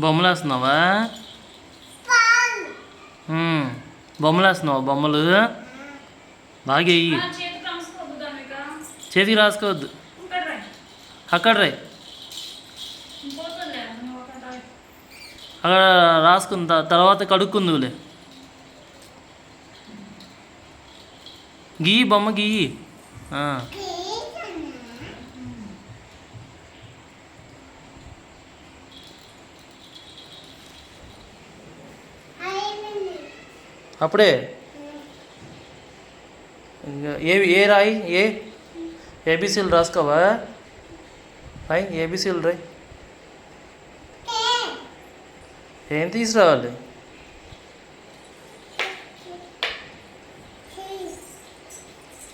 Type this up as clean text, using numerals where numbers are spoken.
బొమ్మలు వేస్తున్నావా? బొమ్మలు వేస్తున్నావా? బొమ్మలు బాగా వెయ్యి. చేతికి రాసుకోవద్దు. అక్కడ రాయి. అక్కడ రాసుకున్న తర్వాత కడుక్కుందులే. గీయి బొమ్మ గీయి. అప్పుడే ఏ రాయి ఏబీసీలు రాసుకోవా? రాయి ఏబీసీలు రాయి. ఏం తీసుకురావాలి?